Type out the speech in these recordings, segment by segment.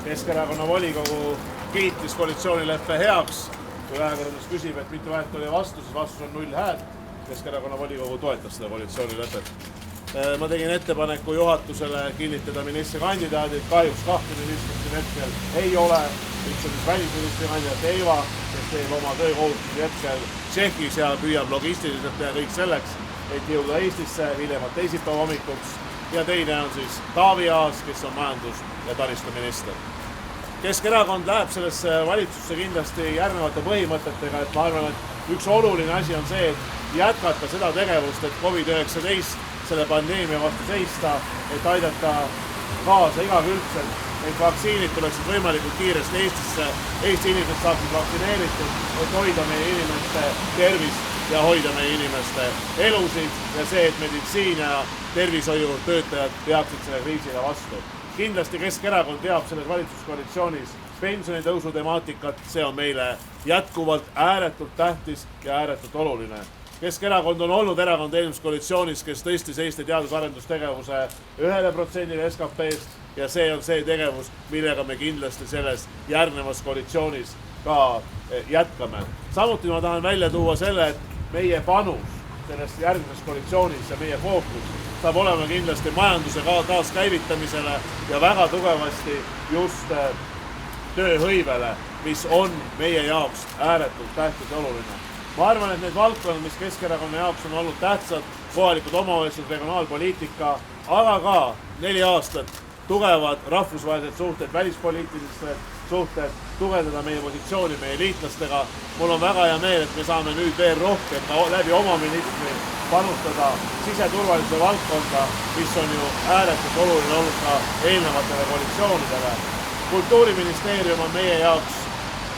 Keskerakonna volikogu kiitis koalitsioonileppe heaks. Kui ajakirjandus küsib, et mitu häält oli vastu, siis vastus on 0 häält. Keskerakonna volikogu toetas seda koalitsioonilepet. Ma tegin ettepaneku juhatusele kinnitada ministrikandidaadid. Kahjuks 2 ministrit hetkel ei ole. Üks on välisministri kandidaat Eva, kes teeb oma töökohutusi hetkel Tšehhis ja püüab logistiliselt teha kõik selleks, et jõuda Eestisse hiljemalt teisipäeva hommikuks. Ja teine on siis Taavi Aas, kes on majandus- ja taristuminister. Keskerakond läheb sellesse valitsusse kindlasti järgnevate põhimõtetega, et ma arvan, et üks oluline asi on see, et jätkata seda tegevust, et COVID-19 selle pandeemia vastu seista, et aidata kaasa igakülgselt, et vaktsiinid tuleksid võimalikult kiiresti Eestisse, Eesti inimesed saaksid vaktsineeritud, et hoida meie inimeste tervist ja hoida meie inimeste elusid ja see, et meditsiin ja tervishoiutöötajad peaksid selle kriisile vastu. Kindlasti Keskerakond teab selles valitsuskoalitsioonis pensionitõusu temaatikat, see on meile jätkuvalt ääretult tähtis ja ääretult oluline. Keskerakond on olnud erakond eelmises koalitsioonis, kes tõstis Eesti teadus-arendustegevuse 1% SKP-st ja see on see tegevus, millega me kindlasti selles järgnevas koalitsioonis ka jätkame. Samuti ma tahan välja tuua selle, et meie panus selles järgmises koalitsioonis ja meie fookus saab olema kindlasti majanduse taaskäivitamisele ja väga tugevasti just tööhõivele, mis on meie jaoks ääretult tähtis ja oluline. Ma arvan, et need valdkonnad, mis Keskerakonna jaoks on olnud tähtsad, kohalikud omavalitsused, regionaalpoliitika, aga ka 4 aastat tugevad rahvusvahelised suhted, välispoliitilised suhted, tugevdada meie positsiooni meie liitlastega. Mul on väga hea meel, et me saame nüüd veel rohkem läbi oma ministri panustada siseturvalisuse valdkonda, mis on ju ääretult oluline olnud ka eelnevatele koalitsioonidele. Kultuuriministeerium on meie jaoks,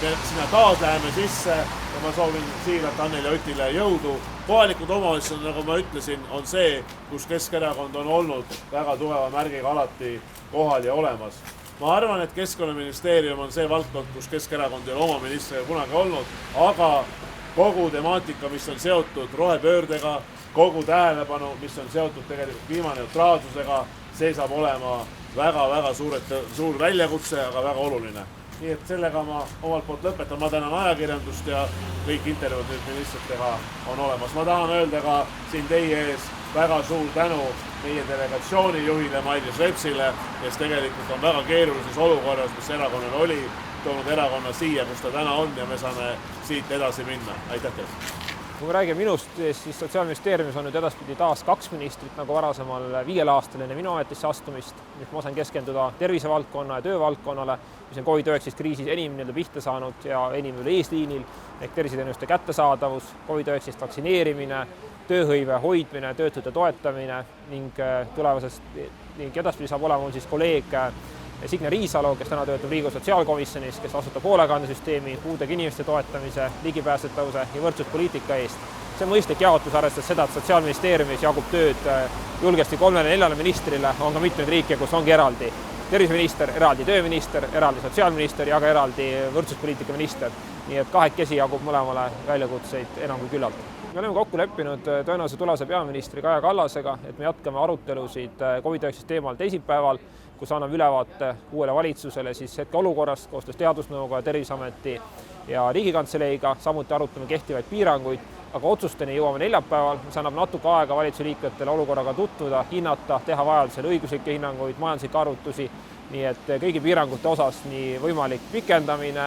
sinna taas läheme sisse ja ma soovin siiralt Anneli Otile jõudu. Kohalikud omavalitsused, nagu ma ütlesin, on see, kus Keskerakond on olnud väga tugeva märgiga alati kohal ja olemas. Ma arvan, et Keskkonnaministeerium on see valdkond, kus Keskerakond ei ole oma ministriga kunagi olnud, aga kogu temaatika, mis on seotud rohepöördega, kogu tähelepanu, mis on seotud tegelikult kliimaneutraalsusega, see saab olema väga-väga suur väljakutse, aga väga oluline. Nii et sellega ma omalt poolt lõpetan. Ma tänan ajakirjandust ja kõik intervjuud nüüd ministritega on olemas. Ma tahan öelda ka siin teie ees väga suur tänu meie delegatsiooni juhile Mailis Repsile, kes tegelikult on väga keerulises olukorras, mis erakonnal oli, toonud erakonna siia, kus ta täna on ja me saame siit edasi minna. Aitäh teile! Kui me räägime minust, siis Sotsiaalministeeriumis on nüüd edaspidi taas 2 ministrit, nagu varasemal 5 aastal enne minu ametisse astumist. Nüüd ma saan keskenduda tervisevaldkonna ja töövaldkonnale, mis on COVID-19 kriisis enim pihta saanud ja enim üle eesliinil, ehk terviseteenuste kättesaadavus, COVID-19 vaktsineerimine, tööhõive hoidmine, töötute toetamine ning edaspidi saab olema siis kolleeg Signe Riisalo, kes täna töötab Riigikogu sotsiaalkomisjonis, kes vastutab hoolekandesüsteemi, puudega inimeste toetamise, ligipääsetavuse ja võrdsuspoliitika eest. See on mõistlik jaotus, arvestades seda, et Sotsiaalministeeriumis jagub tööd julgesti 3-4 ministrile, on ka mitmeid riike, kus ongi eraldi terviseminister, eraldi tööminister, eraldi sotsiaalminister ja ka eraldi võrdsuspoliitika minister. Nii et kahekesi jagub mõlemale väljakutseid enam kui küllalt. Me oleme kokku leppinud tõenäoliselt tulevase peaministri Kaja Kallasega, et me jätkame arutelusid COVID-19 teemal teisipäeval, kus anname ülevaate uuele valitsusele siis hetke olukorrast koostöös Teadusnõukoja, Terviseameti ja Riigikantseleiga, samuti arutame kehtivaid piiranguid, aga otsusteni jõuame neljapäeval, mis annab natuke aega valitsuse liikmetele olukorraga tutvuda, hinnata, teha vajadusel õiguslikke hinnanguid, majanduslikke arvutusi, nii et kõigi piirangute osas nii võimalik pikendamine,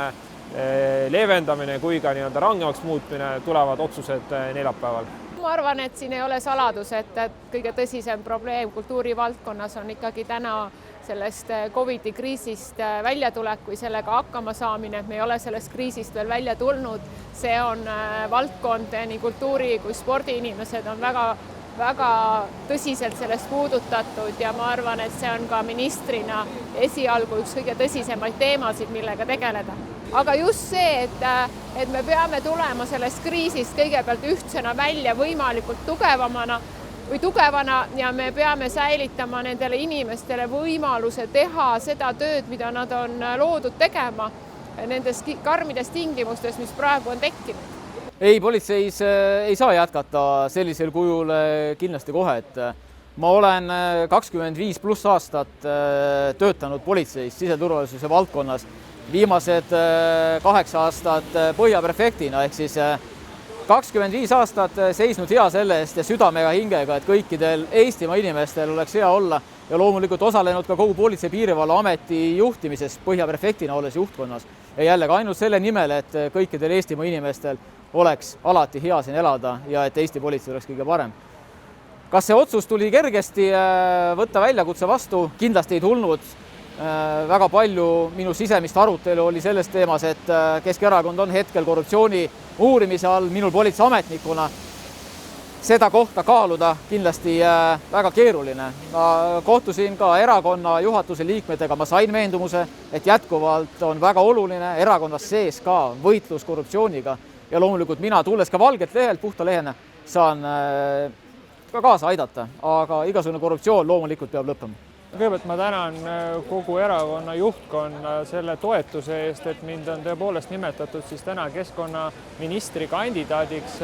leevendamine kui ka rangemaks muutmine tulevad otsused neljapäeval. Ma arvan, et siin ei ole saladus, et kõige tõsisem probleem kultuurivaldkonnas on ikkagi täna sellest COVID-i kriisist väljatulek või sellega hakkama saamine, et me ei ole sellest kriisist veel välja tulnud. See on valdkond, nii kultuuri kui spordiinimesed on väga tõsiselt sellest puudutatud ja ma arvan, et see on ka ministrina esialgu üks kõige tõsisemaid teemasid, millega tegeleda. Aga just see, et me peame tulema sellest kriisist kõigepealt ühtsena välja võimalikult tugevana ja me peame säilitama nendele inimestele võimaluse teha seda tööd, mida nad on loodud tegema nendes karmides tingimustes, mis praegu on tekkinud. Ei, politseis ei saa jätkata sellisel kujul kindlasti kohe, et Ma olen 25+ aastat töötanud politseis siseturvalisuse valdkonnas, viimased 8 aastat põhjaprefektina, ehk siis 25 aastat seisnud hea selle eest ja südamega hingega, et kõikidel Eestimaa inimestel oleks hea olla ja loomulikult osalenud ka kogu Politsei- ja Piirivalveameti juhtimises põhjaprefektina olles juhtkonnas. Ja jällegi ainult selle nimel, et kõikidel Eestimaa inimestel oleks alati hea siin elada ja et Eesti politsei oleks kõige parem. Kas see otsus tuli kergesti võtta väljakutse vastu? Kindlasti ei tulnud. Väga palju minu sisemist arutelu oli selles teemas, et Keskerakond on hetkel korruptsiooni uurimise all, minul politseiametnikuna. Seda kohta kaaluda kindlasti väga keeruline. Ma kohtusin ka erakonna juhatuse liikmetega, ma sain veendumuse, et jätkuvalt on väga oluline erakonnas sees ka võitlus korruptsiooniga ja loomulikult mina, tulles ka valgelt lehelt, puhta lehena, saan ka kaasa aidata, aga igasugune korruptsioon loomulikult peab lõppema. Kõigepealt ma tänan kogu erakonna juhtkonna selle toetuse eest, et mind on tõepoolest nimetatud siis täna keskkonnaministri kandidaadiks.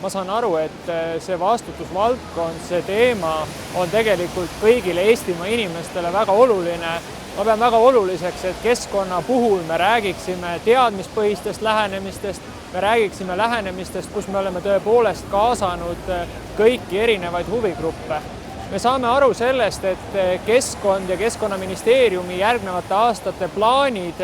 Ma saan aru, et see vastutusvaldkond, see teema on tegelikult kõigile Eestimaa inimestele väga oluline. Ma pean väga oluliseks, et keskkonna puhul me räägiksime teadmispõhistest lähenemistest, me räägiksime lähenemistest, kus me oleme tõepoolest kaasanud kõiki erinevaid huvigruppe. Me saame aru sellest, et keskkond ja Keskkonnaministeeriumi järgnevate aastate plaanid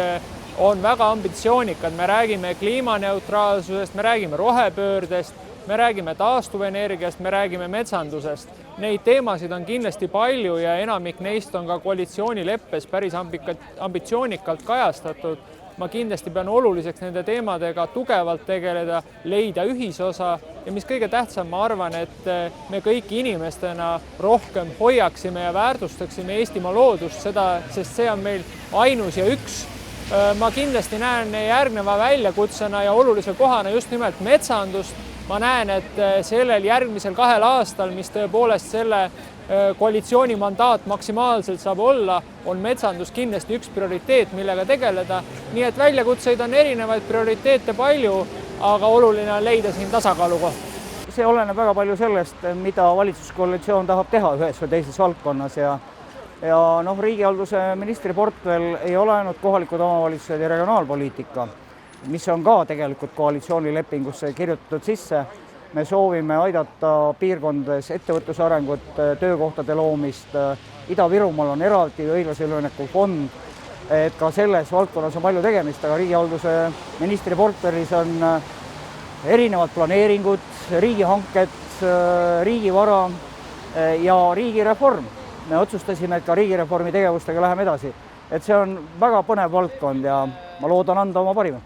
on väga ambitsioonikad. Me räägime kliimaneutraalsusest, me räägime rohepöördest, me räägime taastuvenergiast, me räägime metsandusest. Neid teemasid on kindlasti palju ja enamik neist on ka koalitsioonileppes päris ambitsioonikalt kajastatud. Ma kindlasti pean oluliseks nende teemadega tugevalt tegeleda, leida ühisosa ja mis kõige tähtsam, ma arvan, et me kõiki inimestena rohkem hoiaksime ja väärtustaksime Eestimaa loodust, sest see on meil ainus ja üks. Ma kindlasti näen järgneva väljakutsena ja olulise kohana just nimelt metsandust. Ma näen, et sellel järgmisel 2 aastal, mis tõepoolest selle koalitsiooni mandaat maksimaalselt saab olla, on metsandus kindlasti üks prioriteet, millega tegeleda. Nii et väljakutseid on erinevaid, prioriteete palju, aga oluline on leida siin tasakaalukoht. See oleneb väga palju sellest, mida valitsuskoalitsioon tahab teha ühes või teises valdkonnas ja riigihalduse ministri portfell ei ole ainult kohalikud omavalitsused ja regionaalpoliitika, mis on ka tegelikult koalitsioonilepingusse kirjutatud sisse. Me soovime aidata piirkondades ettevõtluse arengut, töökohtade loomist. Ida-Virumaal on eraldi õiglase ülemineku fond, et ka selles valdkonnas on palju tegemist, aga riigihalduse ministri portfellis on erinevad planeeringud, riigihanked, riigivara ja riigireform. Me otsustasime, et ka riigireformi tegevustega läheme edasi. Et see on väga põnev valdkond ja ma loodan anda oma parima.